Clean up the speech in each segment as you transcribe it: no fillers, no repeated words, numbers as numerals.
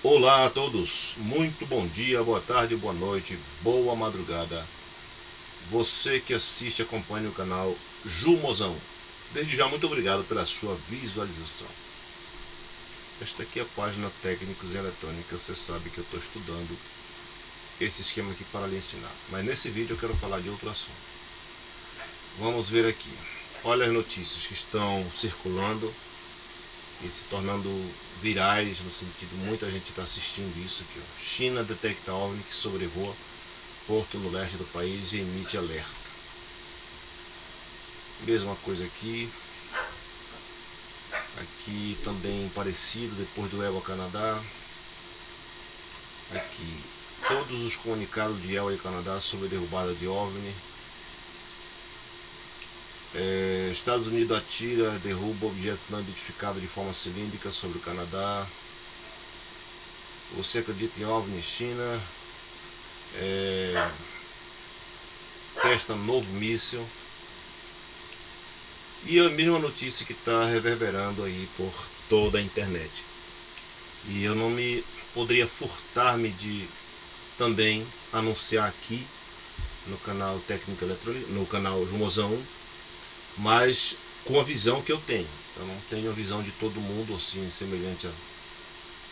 Olá a todos, muito bom dia, boa tarde, boa noite, boa madrugada. Você que assiste e acompanha o canal Jumozão, desde já muito obrigado pela sua visualização. Esta aqui é a página Técnicos em Eletrônica. Você sabe que eu estou estudando esse esquema aqui para lhe ensinar, mas nesse vídeo eu quero falar de outro assunto. Vamos ver aqui, olha as notícias que estão circulando e se tornando virais, no sentido, muita gente está assistindo isso aqui, ó. China detecta OVNI que sobrevoa porto no leste do país e emite alerta. Mesma coisa aqui. Aqui também parecido, depois do EWA Canadá. Aqui, todos os comunicados de EWA e Canadá sobre a derrubada de OVNI. Estados Unidos atira, derruba objeto não identificado de forma cilíndrica sobre o Canadá. Você acredita em OVNI? China testa novo míssil. E a mesma notícia que está reverberando aí por toda a internet. E eu não me poderia furtar-me de também anunciar aqui no canal Técnica Eletrônica, no canal Jumozão, mas com a visão que eu tenho. Eu não tenho a visão de todo mundo assim, semelhante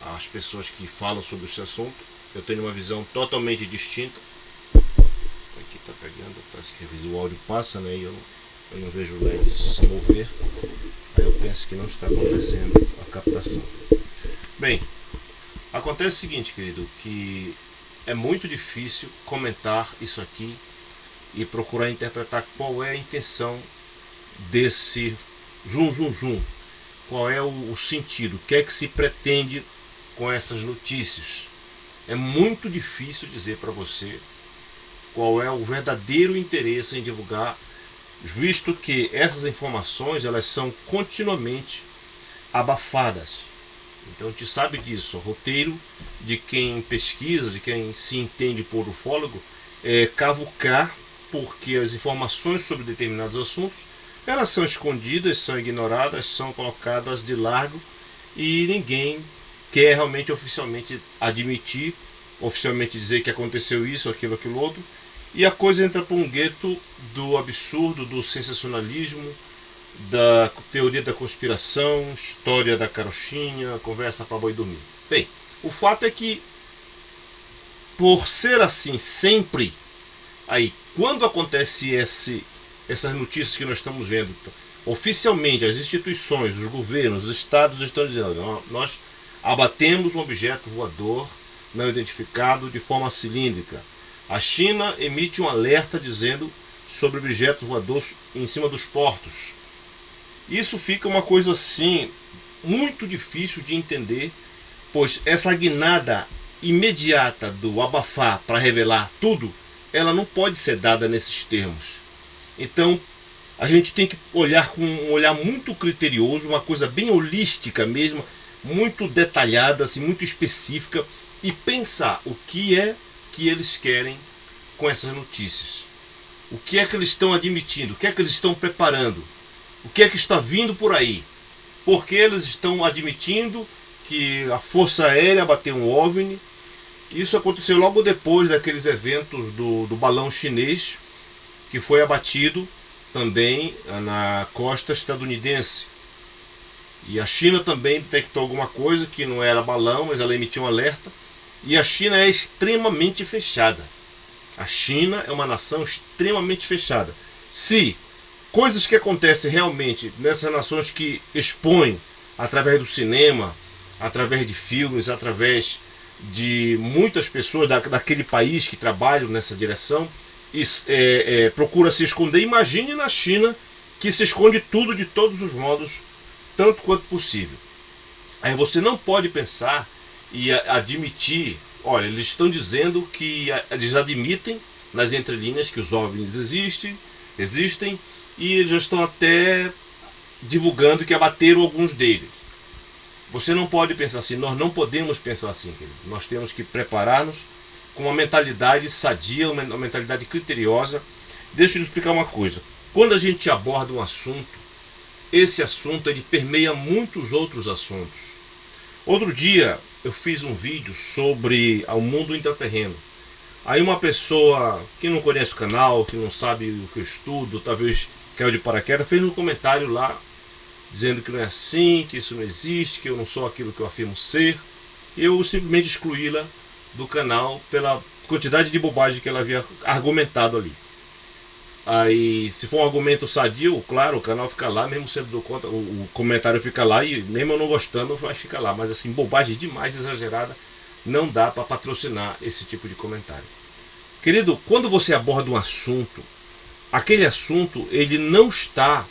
às pessoas que falam sobre esse assunto. Eu tenho uma visão totalmente distinta. Aqui está pegando, parece que o áudio passa, né? E eu não vejo o LED se mover. Aí eu penso que não está acontecendo a captação. Bem, acontece o seguinte, querido, que é muito difícil comentar isso aqui e procurar interpretar qual é a intenção desse zoom zoom zoom, qual é o sentido, o que é que se pretende com essas notícias. É muito difícil dizer para você qual é o verdadeiro interesse em divulgar, visto que essas informações elas são continuamente abafadas. Então a gente sabe disso. O roteiro de quem pesquisa, de quem se entende por ufólogo, é cavucar, porque as informações sobre determinados assuntos elas são escondidas, são ignoradas, são colocadas de largo e ninguém quer realmente oficialmente admitir, oficialmente dizer que aconteceu isso, aquilo, aquilo outro. E a coisa entra para um gueto do absurdo, do sensacionalismo, da teoria da conspiração, história da carochinha, conversa para boi dormir. Bem, o fato é que, por ser assim sempre, aí quando acontece essas notícias que nós estamos vendo, oficialmente as instituições, os governos, os estados estão dizendo: nós abatemos um objeto voador não identificado de forma cilíndrica. A China emite um alerta dizendo sobre objetos voadores em cima dos portos. Isso fica uma coisa assim muito difícil de entender, pois essa guinada imediata do abafar para revelar tudo, ela não pode ser dada nesses termos. Então a gente tem que olhar com um olhar muito criterioso, uma coisa bem holística mesmo, muito detalhada, assim, muito específica, e pensar o que é que eles querem com essas notícias. O que é que eles estão admitindo? O que é que eles estão preparando? O que é que está vindo por aí? Porque eles estão admitindo que a Força Aérea bateu um OVNI. Isso aconteceu logo depois daqueles eventos do balão chinês, que foi abatido também na costa estadunidense. E a China também detectou alguma coisa que não era balão, mas ela emitiu um alerta. E a China é extremamente fechada. A China é uma nação extremamente fechada. Se coisas que acontecem realmente nessas nações que expõem através do cinema, através de filmes, através de muitas pessoas daquele país que trabalham nessa direção, procura se esconder, imagine na China, que se esconde tudo de todos os modos, tanto quanto possível. Aí você não pode pensar e admitir: olha, eles estão dizendo que eles admitem nas entrelinhas que os OVNIs existem, e eles já estão até divulgando que abateram alguns deles. Você não pode pensar assim, nós não podemos pensar assim, querido. Nós temos que preparar-nos com uma mentalidade sadia, uma mentalidade criteriosa. Deixa eu lhe explicar uma coisa. Quando a gente aborda um assunto, esse assunto ele permeia muitos outros assuntos. Outro dia eu fiz um vídeo sobre o mundo intraterreno. Aí uma pessoa que não conhece o canal, que não sabe o que eu estudo, talvez caiu de paraquedas, fez um comentário lá dizendo que não é assim, que isso não existe, que eu não sou aquilo que eu afirmo ser. Eu simplesmente excluí-la do canal pela quantidade de bobagem que ela havia argumentado ali. Aí, se for um argumento sadio, claro, o canal fica lá, mesmo sendo do conta, o comentário fica lá e mesmo eu não gostando, vai ficar lá. Mas assim, bobagem demais, exagerada, não dá para patrocinar esse tipo de comentário. Querido, quando você aborda um assunto, aquele assunto ele não está,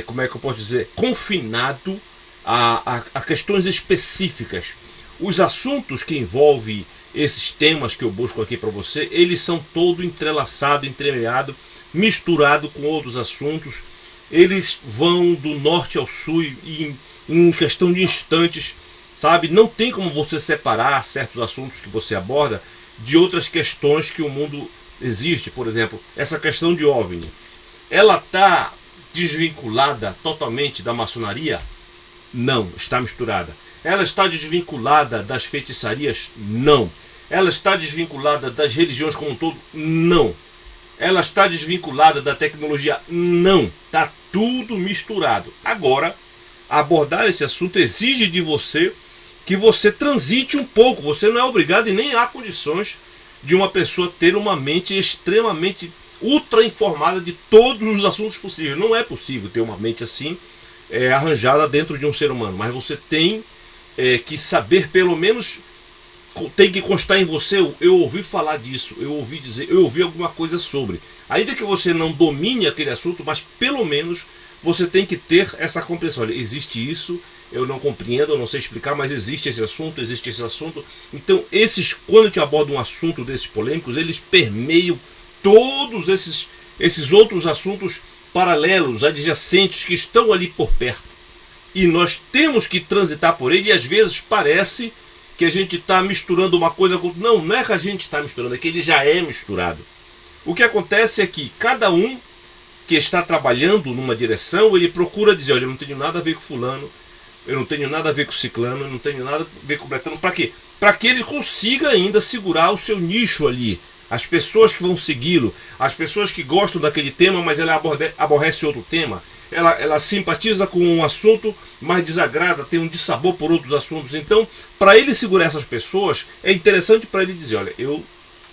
como é que eu posso dizer, confinado a questões específicas. Os assuntos que envolvem esses temas que eu busco aqui para você, eles são todo entrelaçado, entremeado, misturado com outros assuntos. Eles vão do norte ao sul em questão de instantes, sabe? Não tem como você separar certos assuntos que você aborda de outras questões que o mundo existe. Por exemplo, essa questão de OVNI, ela está desvinculada totalmente da maçonaria? Não, está misturada. Ela está desvinculada das feitiçarias? Não. Ela está desvinculada das religiões como um todo? Não. Ela está desvinculada da tecnologia? Não. Está tudo misturado. Agora, abordar esse assunto exige de você que você transite um pouco. Você não é obrigado e nem há condições de uma pessoa ter uma mente extremamente ultra informada de todos os assuntos possíveis. Não é possível ter uma mente assim arranjada dentro de um ser humano. Mas você tem que saber, pelo menos, tem que constar em você, eu ouvi falar disso, eu ouvi dizer, eu ouvi alguma coisa sobre. Ainda que você não domine aquele assunto, mas pelo menos você tem que ter essa compreensão. Olha, existe isso, eu não compreendo, eu não sei explicar, mas existe esse assunto, existe esse assunto. Então, quando eu te abordo um assunto desses polêmicos, eles permeiam todos esses outros assuntos paralelos, adjacentes, que estão ali por perto. E nós temos que transitar por ele, e às vezes parece que a gente está misturando uma coisa com outra. Não, não é que a gente está misturando, é que ele já é misturado. O que acontece é que cada um que está trabalhando numa direção, ele procura dizer, olha, eu não tenho nada a ver com fulano, eu não tenho nada a ver com ciclano, eu não tenho nada a ver com bretano. Para quê? Para que ele consiga ainda segurar o seu nicho ali. As pessoas que vão segui-lo, as pessoas que gostam daquele tema, mas ela aborrece outro tema. Ela simpatiza com um assunto, mas desagrada, tem um dissabor por outros assuntos. Então, para ele segurar essas pessoas, é interessante para ele dizer, olha, eu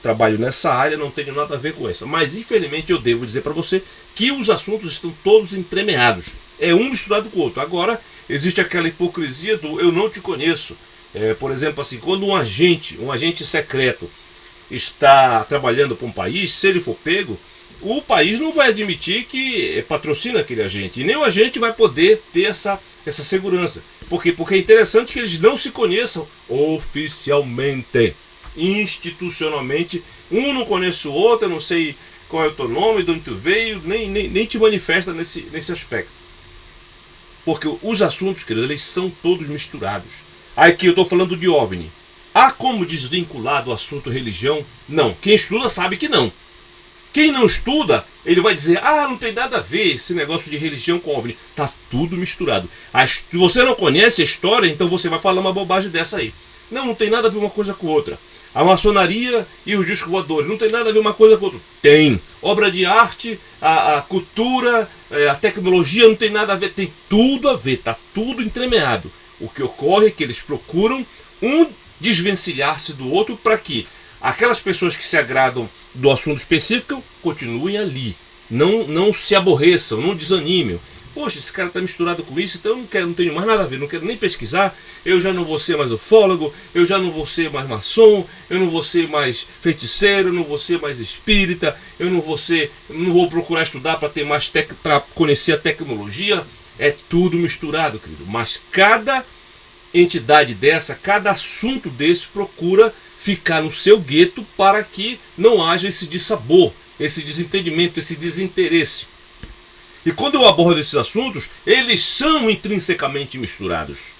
trabalho nessa área, não tenho nada a ver com essa. Mas, infelizmente, eu devo dizer para você que os assuntos estão todos entremeados. É um misturado com o outro. Agora, existe aquela hipocrisia do eu não te conheço. Por exemplo, assim, quando um agente secreto está trabalhando para um país, se ele for pego, o país não vai admitir que patrocina aquele agente. E nem o agente vai poder ter essa segurança. Por quê? Porque é interessante que eles não se conheçam oficialmente, institucionalmente. Um não conhece o outro, eu não sei qual é o teu nome, de onde tu veio, nem te manifesta nesse aspecto. Porque os assuntos, queridos, eles são todos misturados. Aqui eu estou falando de OVNI. Há como desvincular do assunto religião? Não. Quem estuda sabe que não. Quem não estuda, ele vai dizer, não tem nada a ver esse negócio de religião com OVNI. Tá tudo misturado. Se você não conhece a história, então você vai falar uma bobagem dessa aí. Não tem nada a ver uma coisa com outra. A maçonaria e os discos voadores, não tem nada a ver uma coisa com outra. Tem. Obra de arte, a cultura, a tecnologia, não tem nada a ver. Tem tudo a ver, tá tudo entremeado. O que ocorre é que eles procuram desvencilhar-se do outro para que aquelas pessoas que se agradam do assunto específico continuem ali. Não se aborreçam, não desanimem. Poxa, esse cara está misturado com isso, então eu não tenho mais nada a ver, não quero nem pesquisar, eu já não vou ser mais ufólogo, eu já não vou ser mais maçom, eu não vou ser mais feiticeiro, eu não vou ser mais espírita, eu não vou procurar estudar para conhecer a tecnologia. É tudo misturado, querido. Mas cada entidade dessa, cada assunto desse procura ficar no seu gueto para que não haja esse dissabor, esse desentendimento, esse desinteresse. E quando eu abordo esses assuntos, eles são intrinsecamente misturados.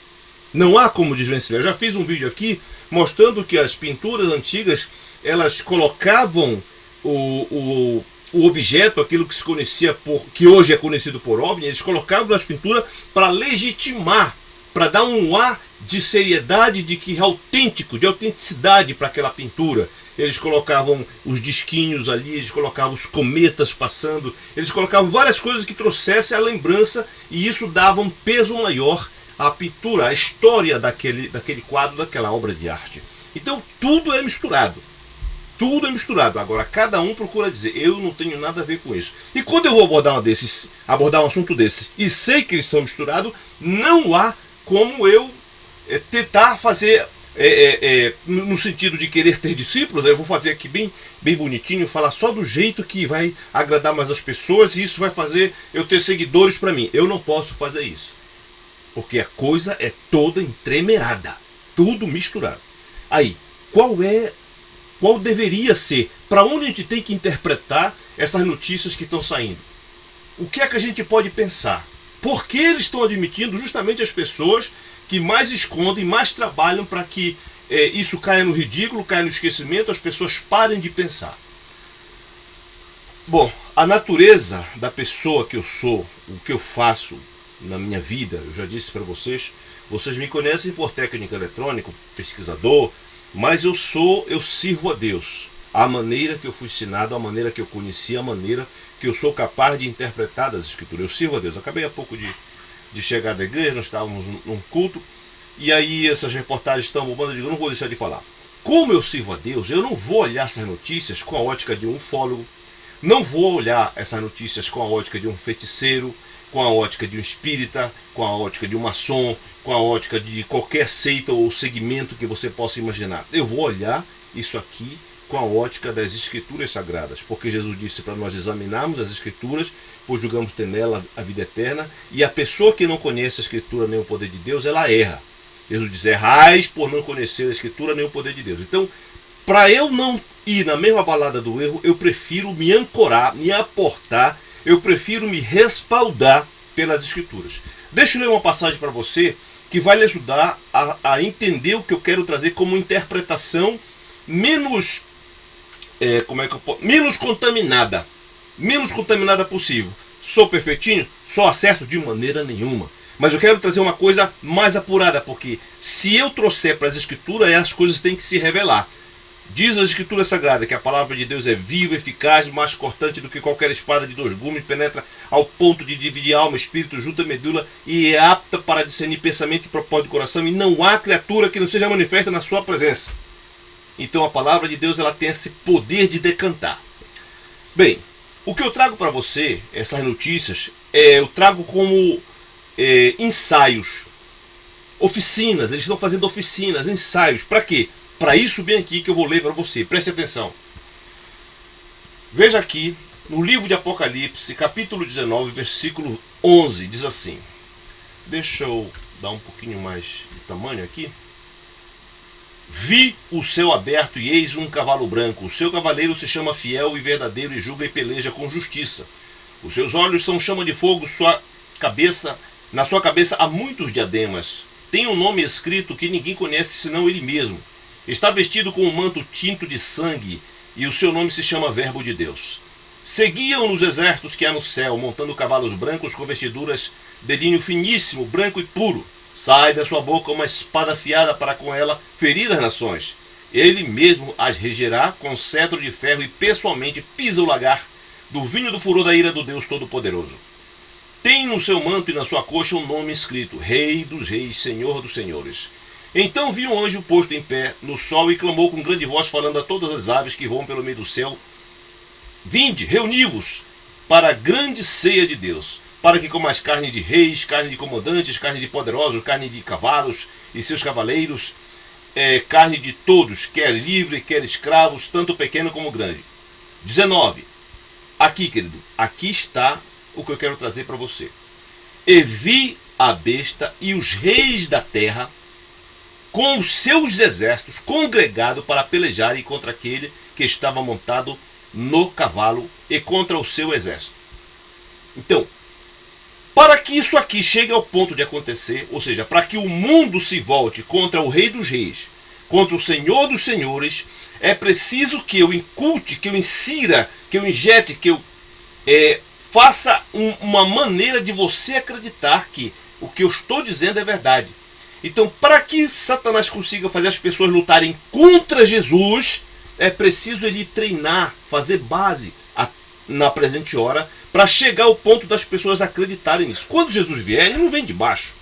Não há como desvencilhar. Eu já fiz um vídeo aqui mostrando que as pinturas antigas, elas colocavam o objeto, aquilo que se conhecia que hoje é conhecido por OVNI, eles colocavam nas pinturas para legitimar, para dar um ar de seriedade, de autenticidade para aquela pintura. Eles colocavam os disquinhos ali, eles colocavam os cometas passando, eles colocavam várias coisas que trouxessem a lembrança, e isso dava um peso maior à pintura, à história daquele quadro, daquela obra de arte. Então tudo é misturado. Tudo é misturado. Agora cada um procura dizer, eu não tenho nada a ver com isso. E quando eu vou abordar um assunto desse e sei que eles são misturados, não há como eu tentar fazer no sentido de querer ter discípulos. Eu vou fazer aqui bem bonitinho, falar só do jeito que vai agradar mais as pessoas, e isso vai fazer eu ter seguidores para mim. Eu não posso fazer isso, porque a coisa é toda entremeada, tudo misturado. Aí, qual deveria ser, para onde a gente tem que interpretar essas notícias que estão saindo? O que é que a gente pode pensar? Por que eles estão admitindo justamente as pessoas que mais escondem, mais trabalham para que isso caia no ridículo, caia no esquecimento, as pessoas parem de pensar? Bom, a natureza da pessoa que eu sou, o que eu faço na minha vida, eu já disse para vocês me conhecem por técnico eletrônico, pesquisador, mas eu sirvo a Deus. A maneira que eu fui ensinado, a maneira que eu conheci, a maneira que eu sou capaz de interpretar das Escrituras. Eu sirvo a Deus. Eu acabei há pouco de chegar da igreja, nós estávamos num culto, e aí essas reportagens estão bombando, eu digo, não vou deixar de falar. Como eu sirvo a Deus, eu não vou olhar essas notícias com a ótica de um ufólogo, não vou olhar essas notícias com a ótica de um feiticeiro, com a ótica de um espírita, com a ótica de um maçom, com a ótica de qualquer seita ou segmento que você possa imaginar. Eu vou olhar isso aqui com a ótica das Escrituras Sagradas, porque Jesus disse para nós examinarmos as Escrituras, pois julgamos ter nela a vida eterna, e a pessoa que não conhece a Escritura nem o poder de Deus, ela erra. Jesus diz, errais por não conhecer a Escritura nem o poder de Deus. Então, para eu não ir na mesma balada do erro, eu prefiro me ancorar, me aportar, eu prefiro me respaldar pelas Escrituras. Deixa eu ler uma passagem para você que vai lhe ajudar a entender o que eu quero trazer como interpretação menos contaminada possível. Sou perfeitinho? Só acerto de maneira nenhuma. Mas eu quero trazer uma coisa mais apurada, porque se eu trouxer para as Escrituras, as coisas têm que se revelar. Diz a Escritura Sagrada que a palavra de Deus é viva, eficaz, mais cortante do que qualquer espada de 2 gumes, penetra ao ponto de dividir alma, espírito, junta e medula, e é apta para discernir pensamento e propósito do coração, e não há criatura que não seja manifesta na sua presença. Então a palavra de Deus, ela tem esse poder de decantar. Bem, o que eu trago para você, essas notícias, eu trago como ensaios, oficinas. Eles estão fazendo oficinas, ensaios. Para quê? Para isso bem aqui que eu vou ler para você. Preste atenção. Veja aqui, no livro de Apocalipse, capítulo 19, versículo 11, diz assim. Deixa eu dar um pouquinho mais de tamanho aqui. Vi o céu aberto e eis um cavalo branco. O seu cavaleiro se chama Fiel e Verdadeiro e julga e peleja com justiça. Os seus olhos são chama de fogo, na sua cabeça há muitos diademas. Tem um nome escrito que ninguém conhece senão ele mesmo. Está vestido com um manto tinto de sangue e o seu nome se chama Verbo de Deus. Seguiam nos exércitos que há no céu, montando cavalos brancos com vestiduras de linho finíssimo, branco e puro. Sai da sua boca uma espada afiada para com ela ferir as nações. Ele mesmo as regerá com cetro de ferro e pessoalmente pisa o lagar do vinho do furor da ira do Deus Todo-Poderoso. Tem no seu manto e na sua coxa um nome escrito, Rei dos Reis, Senhor dos Senhores. Então vi um anjo posto em pé no sol e clamou com grande voz, falando a todas as aves que voam pelo meio do céu, vinde, reuni-vos para a grande ceia de Deus, para que comais carne de reis, carne de comandantes, carne de poderosos, carne de cavalos e seus cavaleiros, carne de todos, quer livre, quer escravos, tanto pequeno como grande. 19. Aqui, querido, aqui está o que eu quero trazer para você. E vi a besta e os reis da terra com os seus exércitos congregados para pelejarem contra aquele que estava montado no cavalo e contra o seu exército. Então, para que isso aqui chegue ao ponto de acontecer, ou seja, para que o mundo se volte contra o Rei dos Reis, contra o Senhor dos Senhores, é preciso que eu inculte, que eu insira, que eu injete, que eu faça uma maneira de você acreditar que o que eu estou dizendo é verdade. Então, para que Satanás consiga fazer as pessoas lutarem contra Jesus, é preciso ele treinar, fazer base na presente hora, para chegar ao ponto das pessoas acreditarem nisso. Quando Jesus vier, ele não vem de baixo.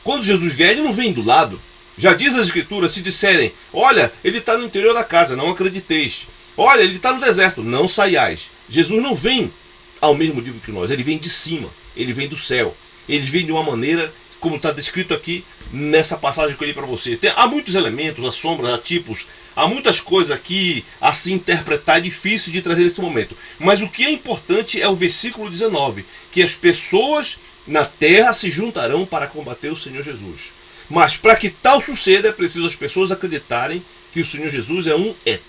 Quando Jesus vier, ele não vem do lado. Já diz as Escrituras, se disserem, olha, ele está no interior da casa, não acrediteis. Olha, ele está no deserto, não saiais. Jesus não vem ao mesmo nível que nós, ele vem de cima, ele vem do céu. Ele vem de uma maneira, como está descrito aqui nessa passagem que eu li para você. Há muitos elementos, há sombras, há tipos, há muitas coisas aqui a se interpretar, é difícil de trazer nesse momento. Mas o que é importante é o versículo 19, que as pessoas na terra se juntarão para combater o Senhor Jesus. Mas para que tal suceda, é preciso as pessoas acreditarem que o Senhor Jesus é um ET,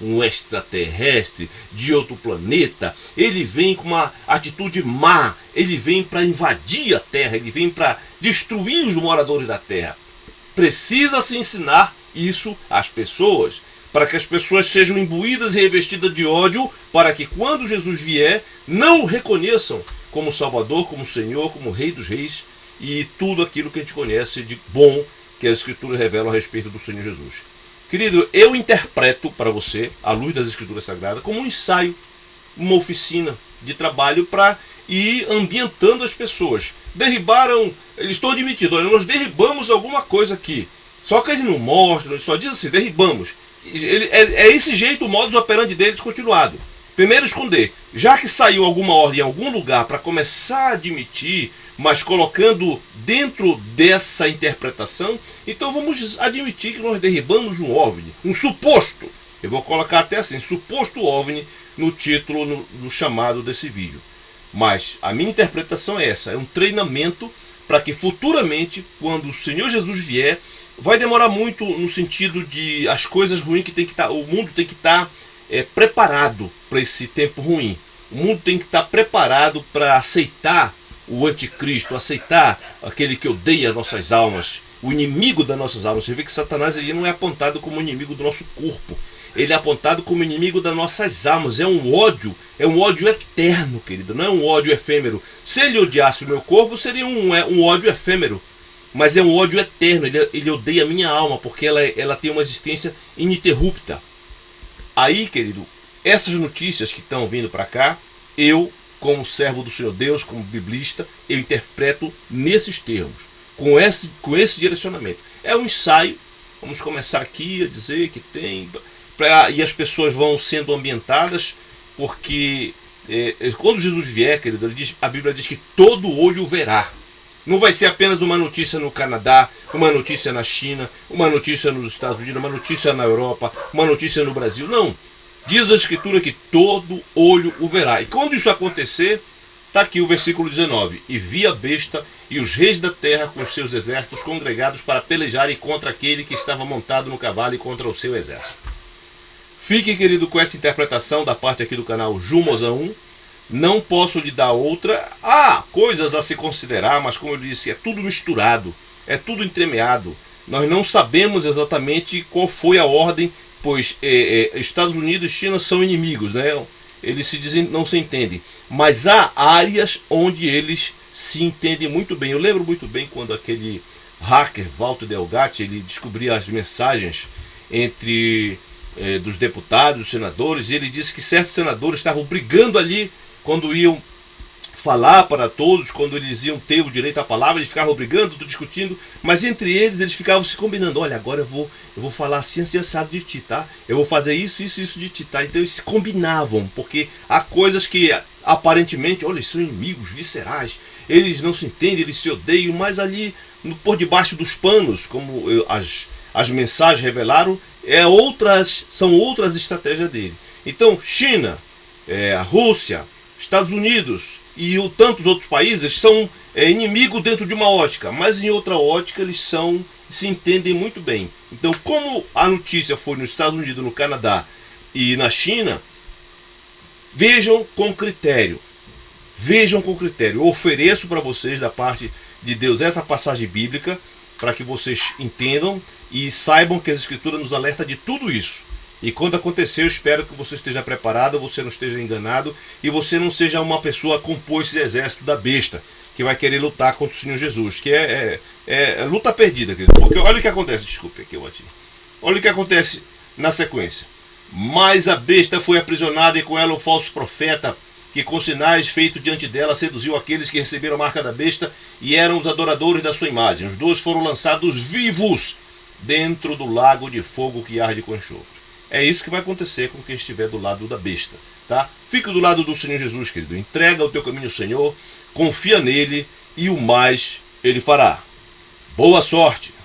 um extraterrestre de outro planeta. Ele vem com uma atitude má, ele vem para invadir a terra, ele vem para destruir os moradores da terra. Precisa-se ensinar isso às pessoas, para que as pessoas sejam imbuídas e revestidas de ódio, para que quando Jesus vier, não o reconheçam como Salvador, como Senhor, como Rei dos Reis e tudo aquilo que a gente conhece de bom que as Escrituras revelam a respeito do Senhor Jesus. Querido, eu interpreto para você, à luz das Escrituras Sagradas, como um ensaio, uma oficina de trabalho para ir ambientando as pessoas. Derribaram, eles estão admitindo, olha, nós derribamos alguma coisa aqui. Só que eles não mostram, eles só dizem assim, derribamos. É esse jeito, o modus operandi deles continuado. Primeiro esconder. Já que saiu alguma ordem em algum lugar para começar a admitir, mas colocando dentro dessa interpretação, então vamos admitir que nós derribamos um OVNI, um suposto, eu vou colocar até assim, suposto OVNI no título, no chamado desse vídeo. Mas a minha interpretação é essa, é um treinamento para que futuramente, quando o Senhor Jesus vier, vai demorar muito no sentido de as coisas ruins que tem que estar, o mundo tem que estar preparado para esse tempo ruim. O mundo tem que estar preparado para aceitar o anticristo, aceitar aquele que odeia nossas almas, o inimigo das nossas almas. Você vê que Satanás ele não é apontado como inimigo do nosso corpo, ele é apontado como inimigo das nossas almas. É um ódio eterno, querido, não é um ódio efêmero. Se ele odiasse o meu corpo, seria um ódio efêmero, mas é um ódio eterno. Ele odeia a minha alma, porque ela tem uma existência ininterrupta. Aí, querido, essas notícias que estão vindo para cá, eu, como servo do Senhor Deus, como biblista, eu interpreto nesses termos, com esse direcionamento. É um ensaio, vamos começar aqui a dizer que tem, e as pessoas vão sendo ambientadas, porque quando Jesus vier, querido, a Bíblia diz que todo olho o verá. Não vai ser apenas uma notícia no Canadá, uma notícia na China, uma notícia nos Estados Unidos, uma notícia na Europa, uma notícia no Brasil. Não. Diz a Escritura que todo olho o verá. E quando isso acontecer, está aqui o versículo 19. E vi a besta e os reis da terra com os seus exércitos congregados para pelejarem contra aquele que estava montado no cavalo e contra o seu exército. Fique, querido, com essa interpretação da parte aqui do canal Jumoza 1. Não posso lhe dar outra. Há coisas a se considerar, mas como eu disse, é tudo misturado, é tudo entremeado. Nós não sabemos exatamente qual foi a ordem, pois Estados Unidos e China são inimigos, né? Eles não se entendem. Mas há áreas onde eles se entendem muito bem. Eu lembro muito bem quando aquele hacker, Walter Delgatti, ele descobria as mensagens entre dos deputados, dos senadores, e ele disse que certos senadores estavam brigando ali quando iam falar para todos, quando eles iam ter o direito à palavra, eles ficavam brigando, discutindo, mas entre eles ficavam se combinando, olha, agora eu vou falar assim, assim, assado de ti, tá? Eu vou fazer isso, isso, isso de ti, tá? Então eles se combinavam, porque há coisas que aparentemente, olha, eles são inimigos viscerais, eles não se entendem, eles se odeiam, mas ali, por debaixo dos panos, como as mensagens revelaram, são outras estratégias dele. Então, China, a Rússia, Estados Unidos e tantos outros países são inimigos dentro de uma ótica, mas em outra ótica eles se entendem muito bem. Então, como a notícia foi nos Estados Unidos, no Canadá e na China, vejam com critério. Vejam com critério. Eu ofereço para vocês, da parte de Deus, essa passagem bíblica, para que vocês entendam e saibam que as Escrituras nos alertam de tudo isso. E quando acontecer, eu espero que você esteja preparado, você não esteja enganado e você não seja uma pessoa a compor esse exército da besta, que vai querer lutar contra o Senhor Jesus, que é luta perdida, querido. Porque olha o que acontece, desculpe aqui, olha o que acontece na sequência. Mas a besta foi aprisionada e com ela o falso profeta, que com sinais feitos diante dela seduziu aqueles que receberam a marca da besta e eram os adoradores da sua imagem. Os dois foram lançados vivos dentro do lago de fogo que arde com enxofre. É isso que vai acontecer com quem estiver do lado da besta, tá? Fica do lado do Senhor Jesus, querido. Entrega o teu caminho ao Senhor, confia nele e o mais ele fará. Boa sorte!